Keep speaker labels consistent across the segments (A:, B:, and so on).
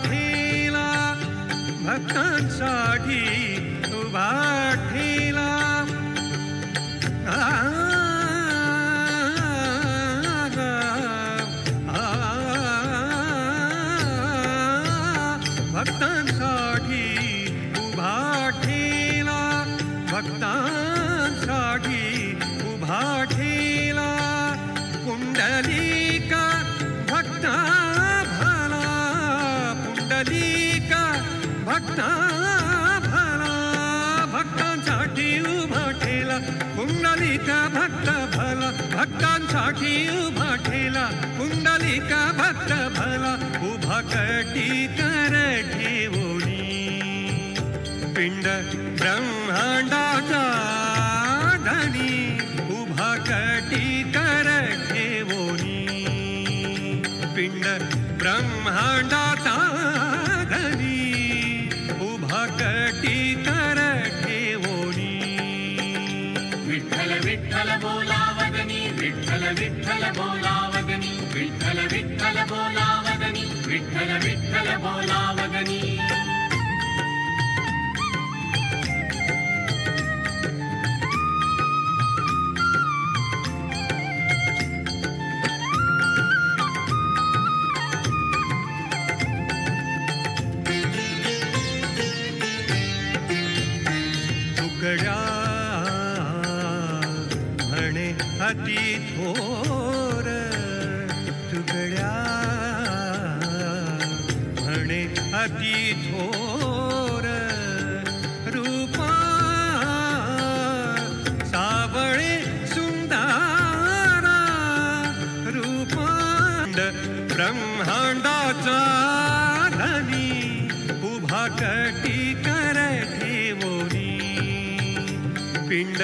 A: ठेला भक्तांसाठी उभा ठेला भक्तांसाठी उभा ठेला भक्तांसाठी उभा ठेला पुंडलिका भक्ता भला पुंडलिका भक्ता भला भक्तांसाठी उभा ठेला पुंडलिका भक्त भला भक्तांसाठी उभा ठेला पुंडलिका भक्त भला उभा कटी कर ठेवोनी पिंड ब्रह्मांडाचा धनी उभा कटी कर ठेवोनी पिंड ब्रह्मांडाचा धनी उभा कटी कर ठेवोनी
B: विठ्ठल विठ्ठल बोलावदनी विठ्ठल विठ्ठल बोलावदनी विठ्ठल विठ्ठल बोलावदनी विठ्ठल विठ्ठल बोलावदनी
A: तुकड्या म्हणे अति थोर तुकड्या म्हणे अति थोर रूपा सावळे सुंदरा रूपांड ब्रह्मांडाचा धनी उभा कटी कर ठेवोनी पिंड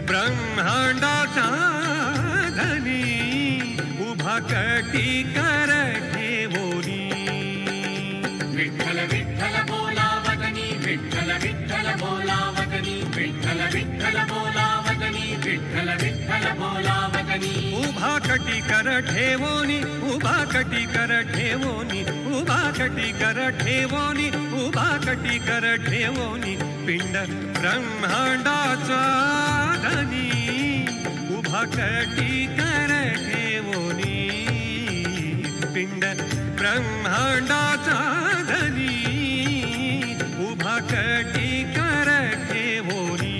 A: ब्रह्मांडाचा धनी उभा कटी कर ठेवोनी
B: विठ्ठल विठ्ठल बोलावदनी विठ्ठल विठ्ठल बोलावदनी विठ्ठल विठ्ठल बोलावदनी विठ्ठल विठ्ठल बोलावदनी
A: उभा कटी कर ठेवोनी उभा कटी कर ठेवोनी उभा कटी कर ठेवोनी उभा कटी कर ठेवोनी पिंड ब्रह्मांडाचा धनी उभा कटी कर ठेवोनी पिंड ब्रह्मांडाचा धनी उभा कटी कर ठेवोनी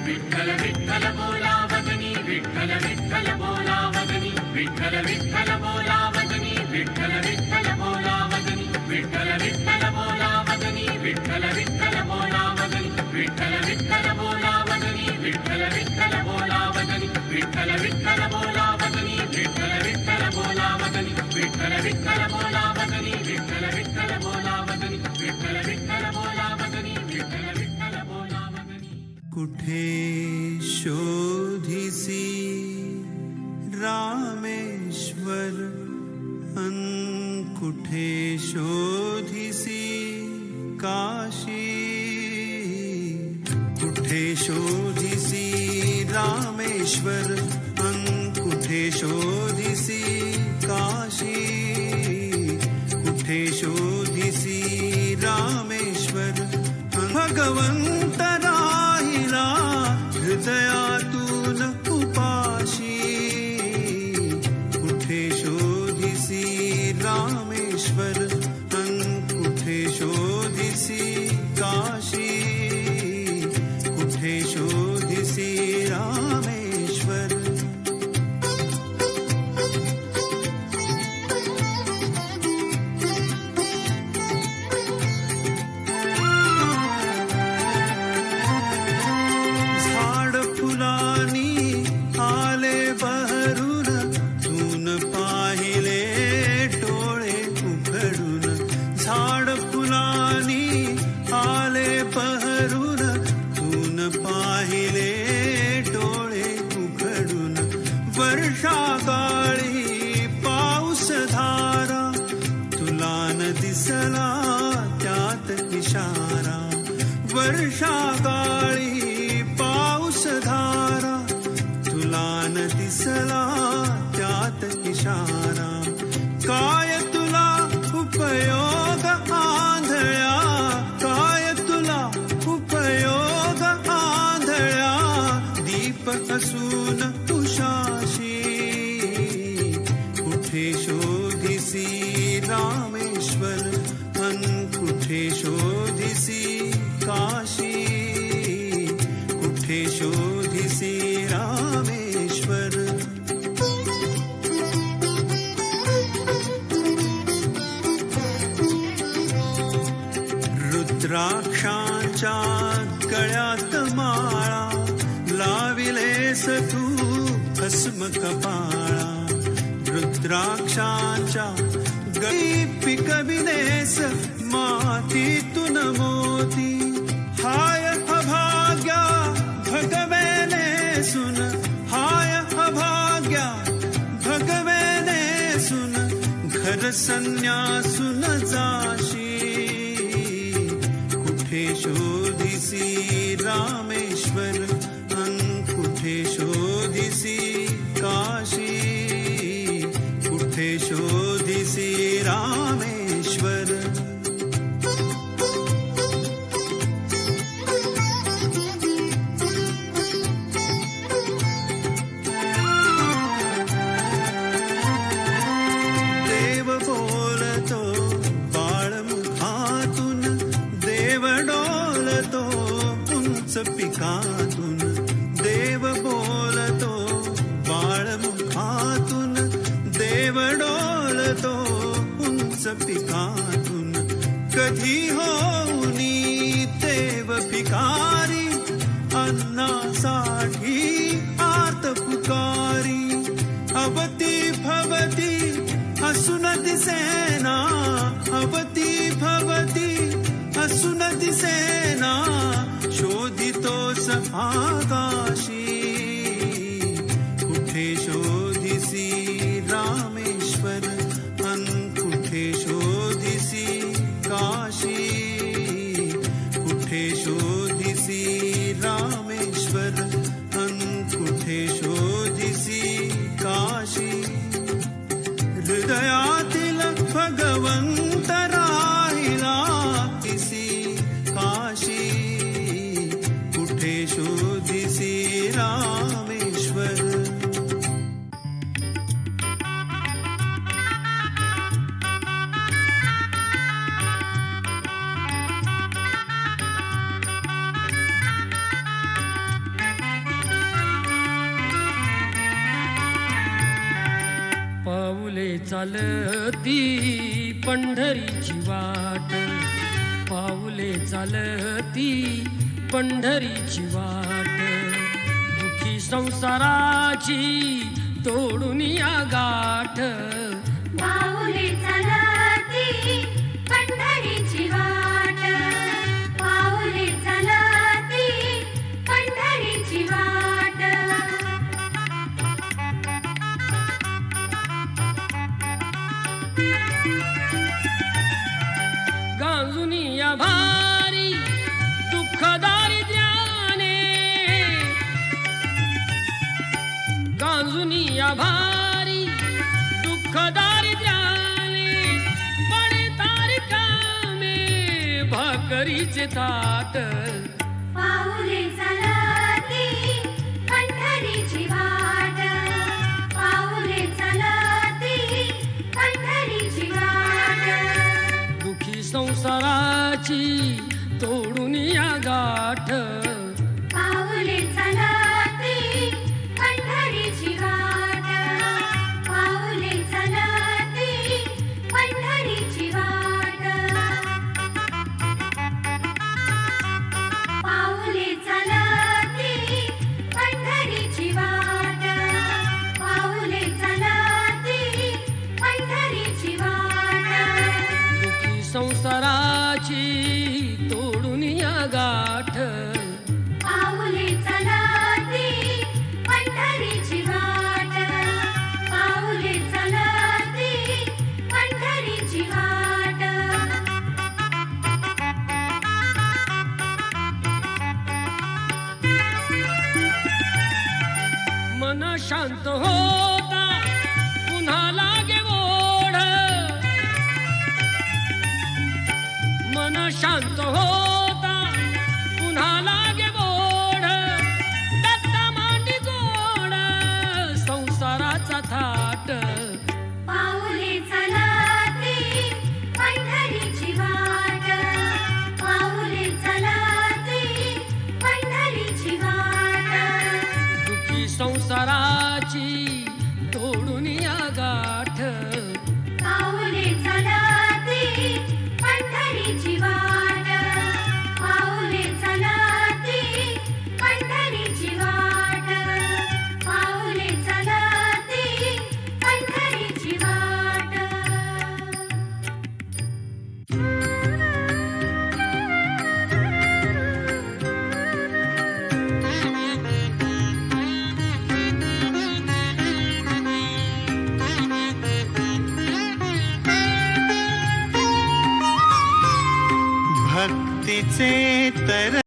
B: विठ्ठल विठ्ठल बोलावदनी विठ्ठल विठ्ठल बोलावदनी विठ्ठल विठ्ठल बोलावदनी विठ्ठल विठ्ठल बोलावदनी विठ्ठल विठ्ठल बोलावदनी विठ्ठल विठ्ठल बोलावदनी विठ्ठल विठ्ठल बोलावदनी विठ्ठल विठ्ठल बोलावदनी विठ्ठल विठ्ठल बोलावदनी विठ्ठल विठ्ठल बोलावदनी विठ्ठल विठ्ठल बोलावदनी विठ्ठल विठ्ठल बोलावदनी विठ्ठल विठ्ठल बोलावदनी विठ्ठल विठ्ठल बोलावदनी
C: कुठे शोधिसी रामेश्वर कुठे शोधिसी काशी कुठे शोधिसी रामेश्वर कुठे शोधिसी काशी कुठे शोधिसी रामेश्वर भगवंत राहिला हृदयातून उपाशी कुठे शोधिसी रामेश्वर कुठे शोधिसी काशी कुठे शोधिसी रामेश्वर झाड फुलानी आले बहरून तून पाहिले डोळे उघडून झाड फुलानी आले बहरून तून पाहिले डोळे उघडून वर्षाकाळी पाऊस धारा तुला न दिसला त्यात इशारा वर्षाकाळी पाऊस धारा तुला न दिसला त्यात इशारा काय तुला उपयोग असून उषाशी कुठे शोधिसी रामेश्वर अन कुठे शोधिसी काशी कुठे शोधिसी रामेश्वर रुद्राक्षांच्या गळ्यात माळा लाविलेस तू भस्म कपाळा रुद्राक्षांच्या गळी पिकविलेस मातीतून मोती हाय अभाग्या भगवेने सुन हाय अभाग्या भगवेने सुन घर संन्यासून जाशी कुठे शोधिसी रामेश्वर अन कुठे शोधिसी काशी कुठे शोधिसी रामेश्वर देव बोलतो बाळमुखातून देव डोलतो उंच पिकातून देव बोलतो बाळमुखातून देव डोलतो उंच पिकातून कधी होऊनी देव भिकारी अन्नासाठी आर्त पुकारी अवती भवती असून दिसेना अवती भवती असून दिसेना शोधितोस आकाशी कुठे शोधिसी रामेश्वर अन कुठे शोधिसी काशी कुठे शोधिसी रामेश्वर अन कुठे शोधिसी काशी हृदयातील भगवंत राहिला तिसी काशी कुठे शोधिसी रामेश्वर
D: पाऊले चालती पंढरीची वाट पाऊले चालती पंढरीची वाट दुखी संसाराची तोडून या गाठ
E: पाऊले चालती पंढरीची वाट पाऊले चालती पंढरीची वाट
D: गांजुनी या भारी दुःख दारिद्र्याने गांजुनी या भारी दुःख दारिद्र्याने पडे तारिकामे भाकरीचे ताट
E: पाऊले चालती पंढरीची वाट पाऊले चालती पंढरीची वाट
D: दुखी संसाराची तोडून या गाठ
E: पाऊले चालती पंढरीची वाट पाऊले चालती पंढरीची वाट पाऊले चालती पंढरीची वाट पाऊले चालती पंढरीची वाट
D: दुखी संसाराची तोडून या गाठ
E: पाऊले चालती पंढरीची वाट पाऊले चालती पंढरीची वाट
D: मन शांत होता पुन्हा लागे ओढ मन शांत होता पुन्हा लागे ओढ दत्ता मांडी
C: भक्तीचे तर